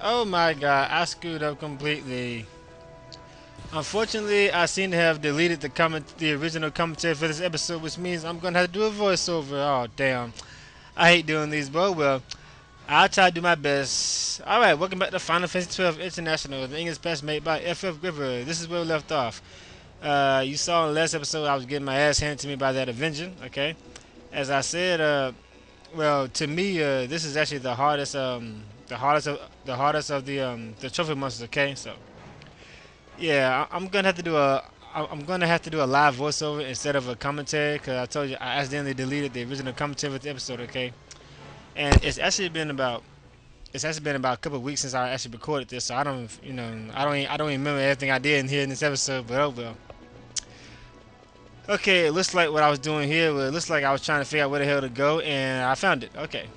Oh my god, I screwed up completely. Unfortunately, I seem to have deleted the original commentary for this episode, which means I'm gonna have to do a voiceover. Oh damn. I hate doing these, but well, I'll try to do my best. Alright, welcome back to Final Fantasy 12 International, the English patch made by FFgriever. This is where we left off. You saw in the last episode I was getting my ass handed to me by that Avenger, okay? As I said, well, to me, this is actually the hardest of the trophy monsters. Okay, so yeah, I'm gonna have to do I'm gonna have to do a live voiceover instead of a commentary because I told you I accidentally deleted the original commentary of the episode. Okay, and it's actually been about a couple of weeks since I actually recorded this, so I don't, I don't even remember everything I did in here in this episode. But oh well. Okay, it looks like what I was doing here. Well, it looks like I was trying to figure out where the hell to go, and I found it. Okay.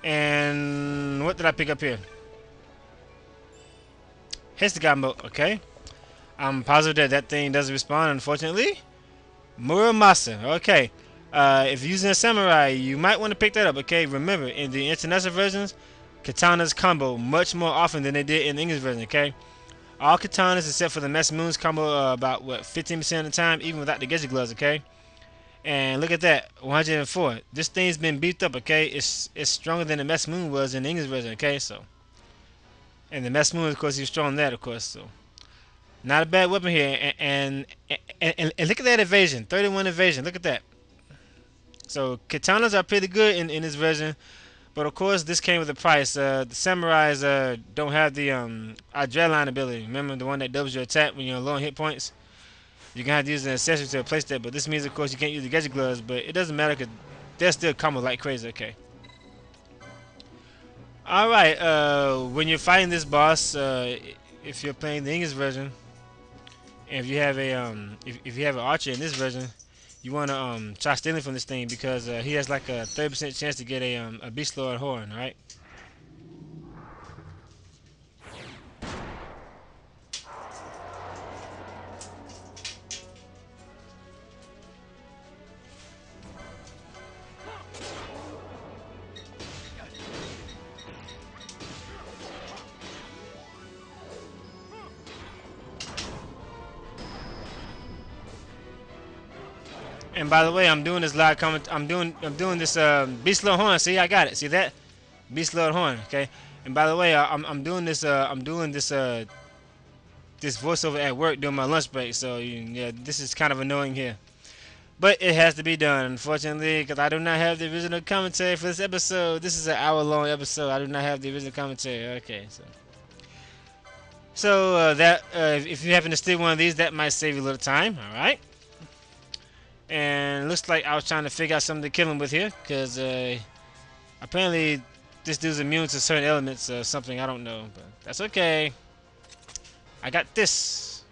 And what did I pick up here? Histogambo, okay. I'm positive that that thing doesn't respond, unfortunately. Muramasa, okay. If you're using a samurai, you might want to pick that up, okay? Remember, in the international versions, katanas combo much more often than they did in the English version, okay? All katanas except for the Master Moons combo about, what, 15% of the time, even without the Geji gloves, okay? And look at that, 104. This thing's been beefed up, okay? It's stronger than the Master Moon was in the English version, okay? So, and the Master Moon, of course, he was strong on that, of course, so. Not a bad weapon here, and look at that evasion, 31 evasion. Look at that. So katanas are pretty good in this version, but of course this came with a price. The samurais don't have the adrenaline ability. Remember the one that doubles your attack when you're low on hit points. You're gonna have to use an accessory to replace that. But this means, of course, you can't use the gadget gloves. But it doesn't matter because they're still combo like crazy. Okay. All right. When you're fighting this boss, if you're playing the English version, and if you have if you have an archer in this version, you want to try stealing from this thing because he has like a 30% chance to get a beast lord horn, right? And by the way, I'm doing this live comment. I'm doing this beast lord horn. See, I got it. See that beast lord horn? Okay. And by the way, I'm doing this voiceover at work during my lunch break. So yeah, this is kind of annoying here. But it has to be done, unfortunately, because I do not have the original commentary for this episode. This is an hour-long episode. I do not have the original commentary. Okay, so that if you happen to steal one of these, that might save you a little time. All right. And it looks like I was trying to figure out something to kill him with here, because apparently this dude's immune to certain elements or something. I don't know, but that's okay. I got this.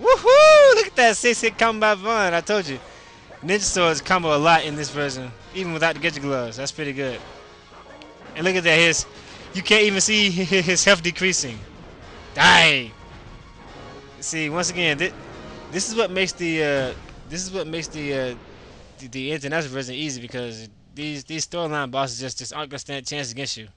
Woohoo! Look at that 6-hit combo run. I told you. Ninja swords combo a lot in this version, even without the gadget gloves. That's pretty good. And look at that, you can't even see his health decreasing. Die. See, once again, this is what makes the international version easy because these storyline bosses just aren't gonna stand a chance against you.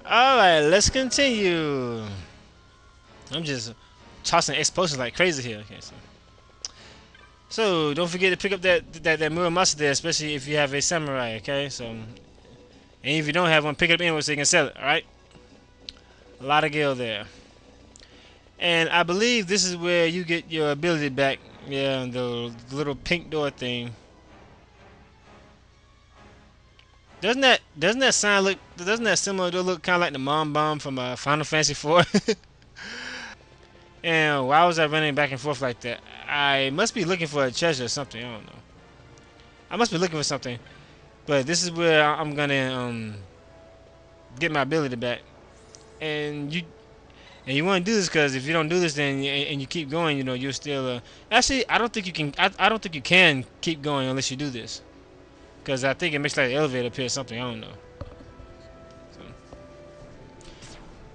Alright, let's continue. I'm just tossing explosions like crazy here. Okay, so So don't forget to pick up that Muramasa there, especially if you have a samurai. Okay, so and if you don't have one, pick it up anyway so you can sell it. All right, a lot of gil there. And I believe this is where you get your ability back. Yeah, the little pink door thing. Doesn't that sign look? Doesn't that similar to look kind of like the mom bomb from Final Fantasy 4? And why was I running back and forth like that? I must be looking for a treasure or something. I don't know. I must be looking for something. But this is where I'm gonna get my ability back. And you want to do this because if you don't do this, then and you keep going, you know, you're still. Actually, I don't think you can. I don't think you can keep going unless you do this. Because I think it makes like an elevator appear or something. I don't know. So,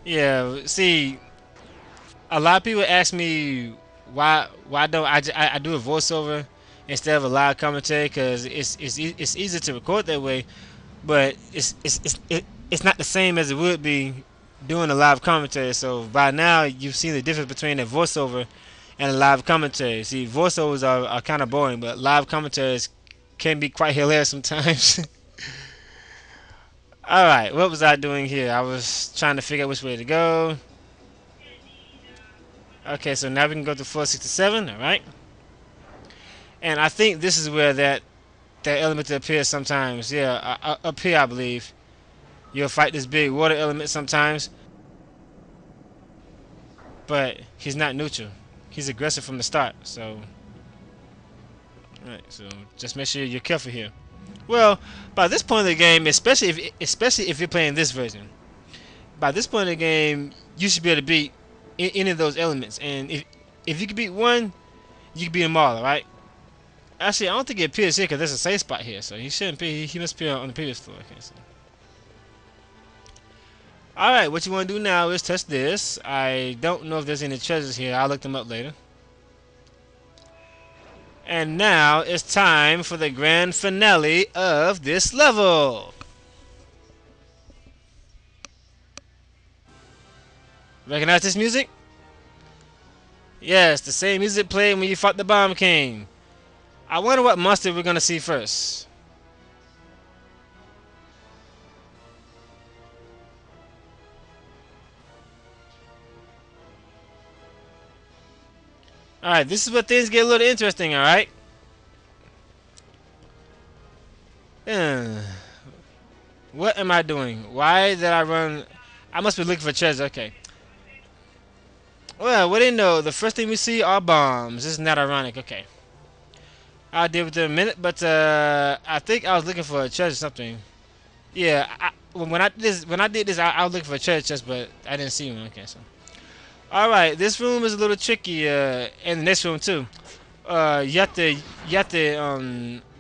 yeah. See, a lot of people ask me why don't I do a voiceover instead of a live commentary because it's easier to record that way, but it's not the same as it would be doing a live commentary. So by now you've seen the difference between a voiceover and a live commentary. See, voiceovers are kind of boring, but live commentaries can be quite hilarious sometimes. Alright, what was I doing here? I was trying to figure out which way to go. Okay, so now we can go to 467, alright? And I think this is where that element appears sometimes. Yeah, up here I believe. You'll fight this big water element sometimes. But he's not neutral. He's aggressive from the start, so... Alright, so just make sure you're careful here. Well, by this point in the game, especially if you're playing this version, by this point in the game, you should be able to beat any of those elements. And if you can beat one, you can beat them all, alright? Actually, I don't think it appears here because there's a safe spot here, so he shouldn't be. He must appear on the previous floor. Okay, so. Alright, what you want to do now is test this. I don't know if there's any treasures here. I'll look them up later. And now it's time for the grand finale of this level. Recognize this music? Yes, the same music played when you fought the Bomb King. I wonder what monster we're gonna see first. Alright, this is where things get a little interesting, alright? What am I doing? Why did I run? I must be looking for treasure, okay. Well, we didn't know. The first thing we see are bombs. Isn't that ironic? Okay. I'll deal with it in a minute, but I think I was looking for a treasure or something. Yeah, when I did this, I was looking for a treasure chest, but I didn't see one. Okay, so. Alright, this room is a little tricky, and the next room too. You have to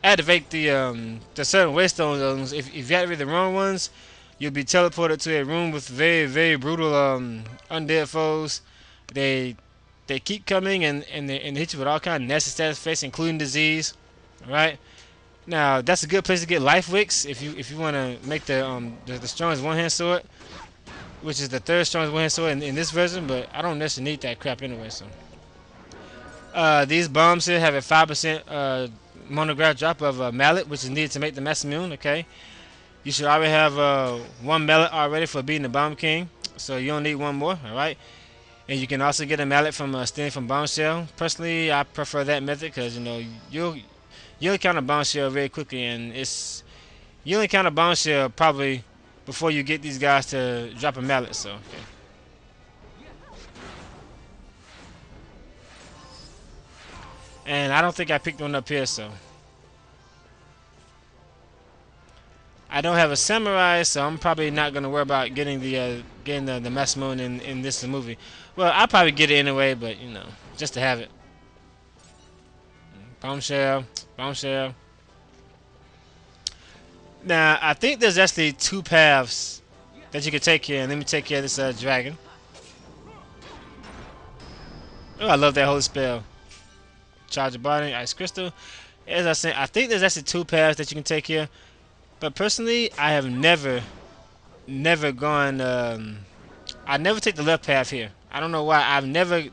activate the certain waystone zones. If you activate the wrong ones, you'll be teleported to a room with very, very brutal undead foes. They keep coming and they hit you with all kind of nasty status face, including disease. Alright? Now that's a good place to get life wicks if you want to make the strongest one-hand sword, which is the third strongest one-hand sword in this version, but I don't necessarily need that crap anyway. So these bombs here have a 5% monograph drop of mallet, which is needed to make the Masamune. Okay, you should already have one mallet already for beating the Bomb King, so you don't need one more. All right, and you can also get a mallet from stealing from Bombshell. Personally, I prefer that method because you know you'll encounter Bombshell very quickly, and you'll encounter Bombshell probably before you get these guys to drop a mallet. So okay. And I don't think I picked one up here, so I don't have a samurai, so I'm probably not gonna worry about getting the Masamune in this movie. Well, I'll probably get it anyway, but you know, just to have it. Bombshell, bombshell. Now I think there's actually two paths that you can take here, and let me take care of this dragon. Oh, I love that holy spell. Charge of body, ice crystal. As I said, I think there's actually two paths that you can take here. But personally, I have never gone. I never take the left path here. I don't know why. I've never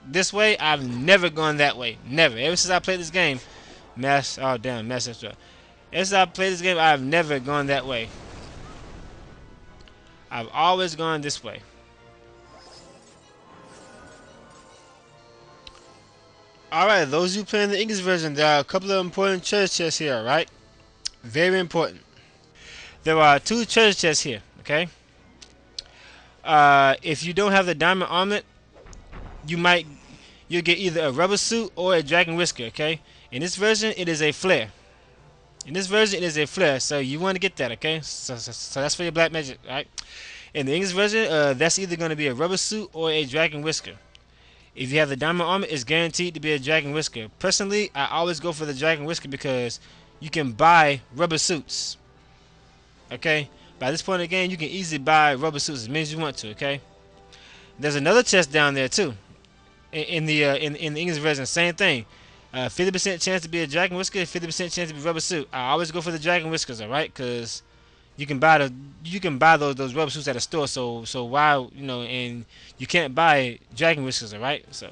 gone that way. Never. Ever since I played this game, Mass. Oh damn, mass extra. As I play this game, I've never gone that way. I've always gone this way. Alright, those of you playing the English version, there are a couple of important treasure chests here, right? Very important. There are 2 treasure chests here, okay? If you don't have the diamond armlet, you'll get either a rubber suit or a dragon whisker, okay? In this version, it is a flare. So you want to get that, okay? So that's for your black magic, right? In the English version, that's either going to be a rubber suit or a dragon whisker. If you have the diamond armor, it's guaranteed to be a dragon whisker. Personally, I always go for the dragon whisker because you can buy rubber suits. Okay? By this point in the game, you can easily buy rubber suits as many as you want to, okay? There's another chest down there too. In the English version, same thing. 50% chance to be a dragon whisker, 50% chance to be rubber suit. I always go for the dragon whiskers, alright? Because you can buy those rubber suits at a store. So why, and you can't buy dragon whiskers, alright? So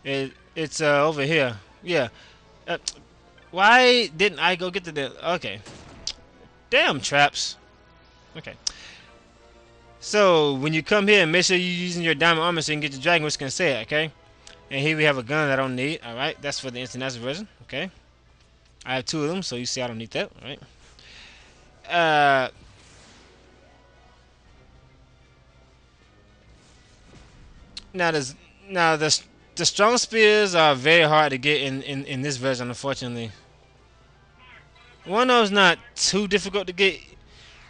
it's over here. Yeah. Why didn't I go get the okay? Damn traps. Okay. So when you come here, make sure you're using your diamond armor so you can get the dragon whisker and say it, okay? And here we have a gun I don't need. Alright, that's for the international version. Okay. I have 2 of them, so you see I don't need that. Alright. Now the strong spears are very hard to get in this version, unfortunately. One of them's not too difficult to get.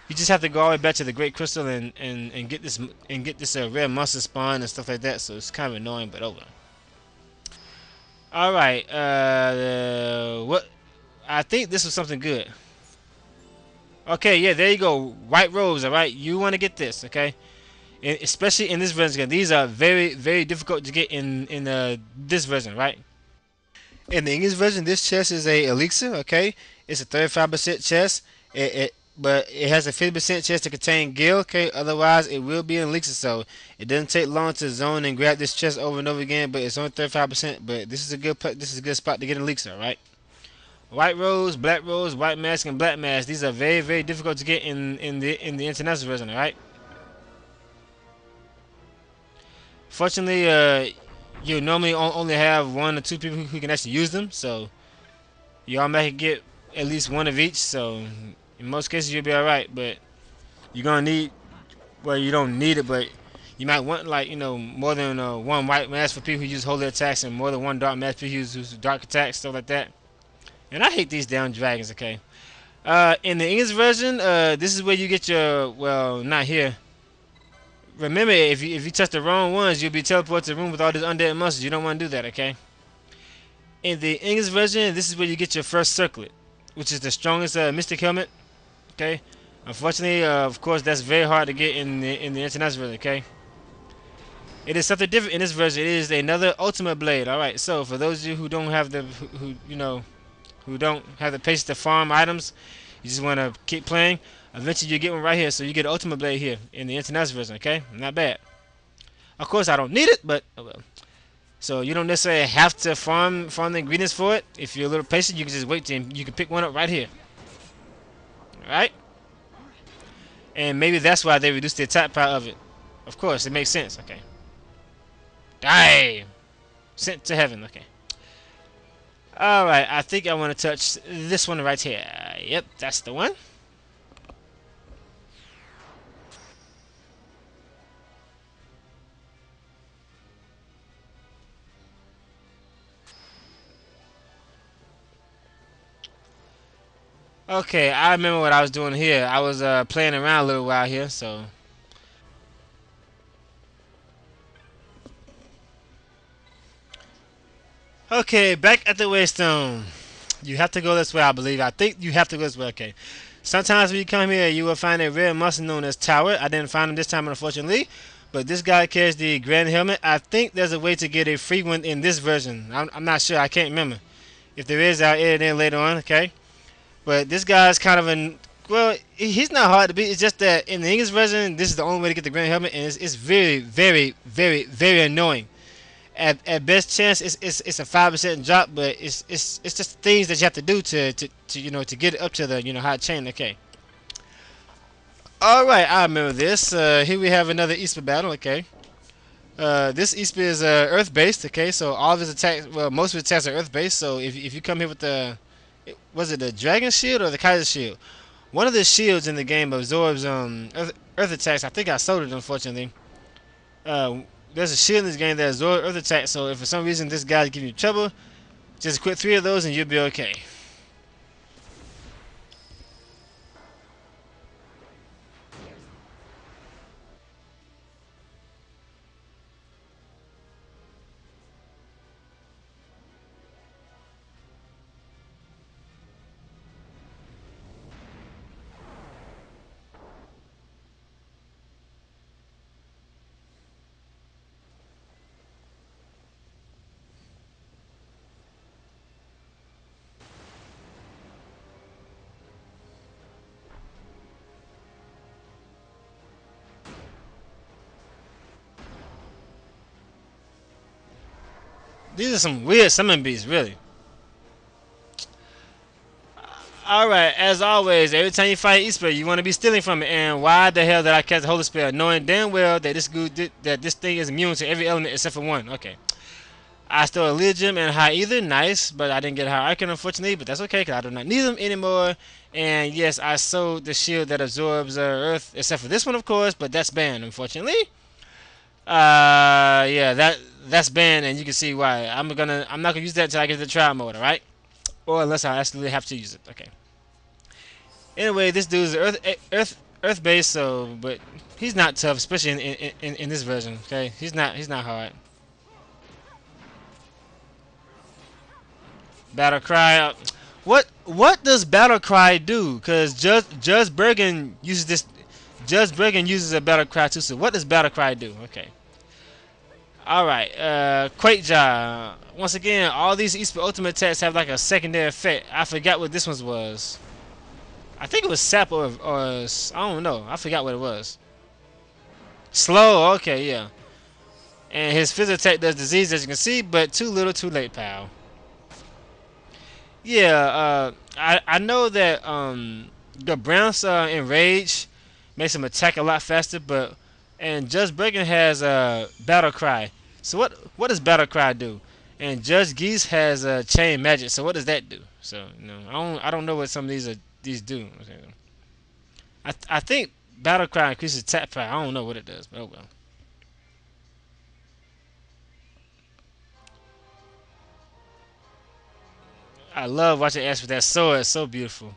You just have to go all the way back to the Great Crystal and get this rare monster spawn and stuff like that. So it's kind of annoying, but over. All right. What? I think this was something good. Okay, yeah, there you go. White robes. All right, you want to get this, okay? Especially in this version. These are very, very difficult to get in this version, right? In the English version, this chest is a elixir, okay? It's a 35% chest. But it has a 50% chance to contain gil, okay? Otherwise, it will be an elixir, so it doesn't take long to zone and grab this chest over and over again, but it's only 35%, but this is a good spot to get an elixir, right? White rose, black rose, white mask, and black mask. These are very, very difficult to get in the international version, alright? Fortunately, you normally only have 1 or 2 people who can actually use them, so you automatically get at least 1 of each, so in most cases you'll be alright, but you're gonna need, well, you don't need it, but you might want, like, more than 1 white mask for people who use holy attacks and more than 1 dark mask for people who use dark attacks, stuff like that. And I hate these damn dragons, okay? In the English version, this is where you get your, well, not here. Remember, if you touch the wrong ones, you'll be teleported to the room with all these undead monsters. You don't want to do that, okay? In the English version, this is where you get your first circlet, which is the strongest mystic helmet, okay? Unfortunately, of course, that's very hard to get in the international version, okay? It is something different in this version. It is another ultimate blade. All right. So for those of you who don't have who don't have the patience to farm items, you just want to keep playing. Eventually, you get one right here. So you get an ultimate blade here in the international version. Okay, not bad. Of course, I don't need it, but oh well. So you don't necessarily have to farm the ingredients for it. If you're a little patient, you can just wait till you can pick one up right here. All right. And maybe that's why they reduced the attack power of it. Of course, it makes sense. Okay. Die! Sent to heaven. Okay. Alright, I think I want to touch this one right here. Yep, that's the one. Okay, I remember what I was doing here. I was playing around a little while here, so... Okay, back at the Waystone. You have to go this way, I believe. I think you have to go this way. Okay. Sometimes when you come here, you will find a rare monster known as Tower. I didn't find him this time, unfortunately. But this guy carries the Grand Helmet. I think there's a way to get a free one in this version. I'm not sure. I can't remember. If there is, I'll edit it in later on, okay? But this guy's kind of an... Well, he's not hard to beat. It's just that in the English version, this is the only way to get the Grand Helmet. And it's very, very, very, very annoying. at best chance it's a 5% drop, but it's just things that you have to do to you know to get it up to the high chain. Okay. All right, I remember this. Here we have another Easter battle. Okay. This Easter is Earth based. Okay, so all of his attacks, well, most of his attacks are Earth based. So if you come here with was it the Dragon Shield or the Kaiser Shield? One of the shields in the game absorbs Earth attacks. I think I sold it, unfortunately. There's a shield in this game that absorbs Earth attacks. So if for some reason this guy's giving you trouble, just equip 3 of those and you'll be okay. These are some weird summon beasts, really. Alright, as always, every time you fight Easter, you want to be stealing from it. And why the hell did I cast a Holy Spell? Knowing damn well that this thing is immune to every element except for one. Okay. I stole a Legion and High Ether. Nice, but I didn't get High Icon, unfortunately. But that's okay, because I do not need them anymore. And yes, I sold the shield that absorbs Earth, except for this one, of course. But that's banned, unfortunately. Yeah, that's banned, and you can see why. I'm not gonna use that until I get to the trial mode, alright? Or unless I absolutely have to use it. Okay. Anyway, this dude's Earth based, so but he's not tough, especially in this version. Okay, he's not hard. Battle Cry. What does Battle Cry do? Cause Judge Bergen uses this. Judge Bergen uses a Battle Cry too. So what does Battle Cry do? Okay. Alright, Quake Jaw. Once again, all these Easter ultimate attacks have like a secondary effect. I forgot what this one was. I think it was Sap or I don't know. I forgot what it was. Slow, okay, yeah. And his physical attack does disease, as you can see, but too little, too late, pal. Yeah, I know that the Browns Enrage makes him attack a lot faster, and Judge Breaking has Battle Cry. So what does Battle Cry do? And Judge Geese has Chain Magic. So what does that do? So I don't know what some of these do. I think Battle Cry increases attack power. I don't know what it does, but oh well. I love watching Ash with that sword. It's so beautiful.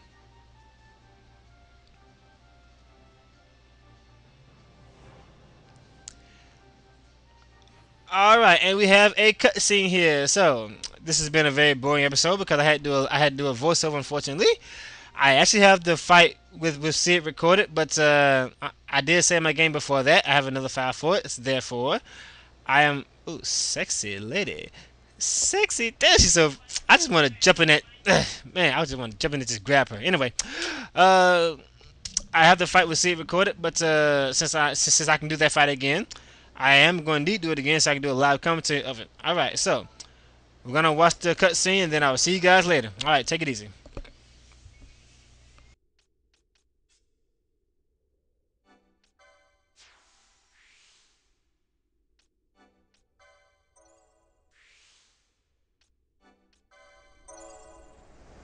Alright, and we have a cutscene here. So, this has been a very boring episode because I had to do a voiceover, unfortunately. I actually have the fight with Sid recorded, but I did say in my game before that. I have another file for it. Therefore, I am... Ooh, sexy lady. Sexy. Damn, she's so... I just want to jump in that... Man, I just want to jump in and just grab her. Anyway, I have the fight with Sid recorded, but since I can do that fight again, I am going to do it again so I can do a live commentary of it. Alright, so we're going to watch the cutscene and then I will see you guys later. Alright, take it easy.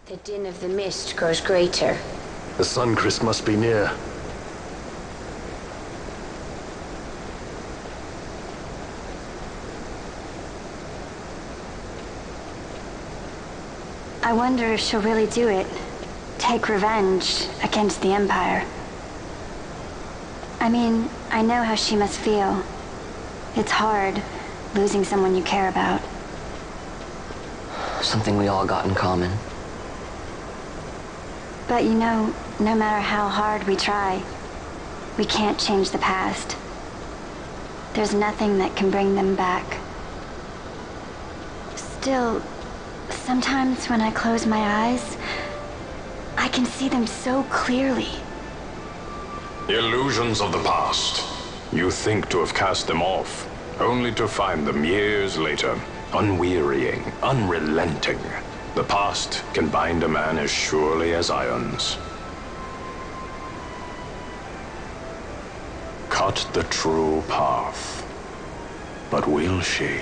The din of the mist grows greater. The Suncrest must be near. I wonder if she'll really do it. Take revenge against the Empire. I mean, I know how she must feel. It's hard, losing someone you care about. Something we all got in common. But you know, no matter how hard we try, we can't change the past. There's nothing that can bring them back. Still, sometimes when I close my eyes, I can see them so clearly. Illusions of the past. You think to have cast them off, only to find them years later, unwearying, unrelenting. The past can bind a man as surely as irons. Cut the true path, but will she?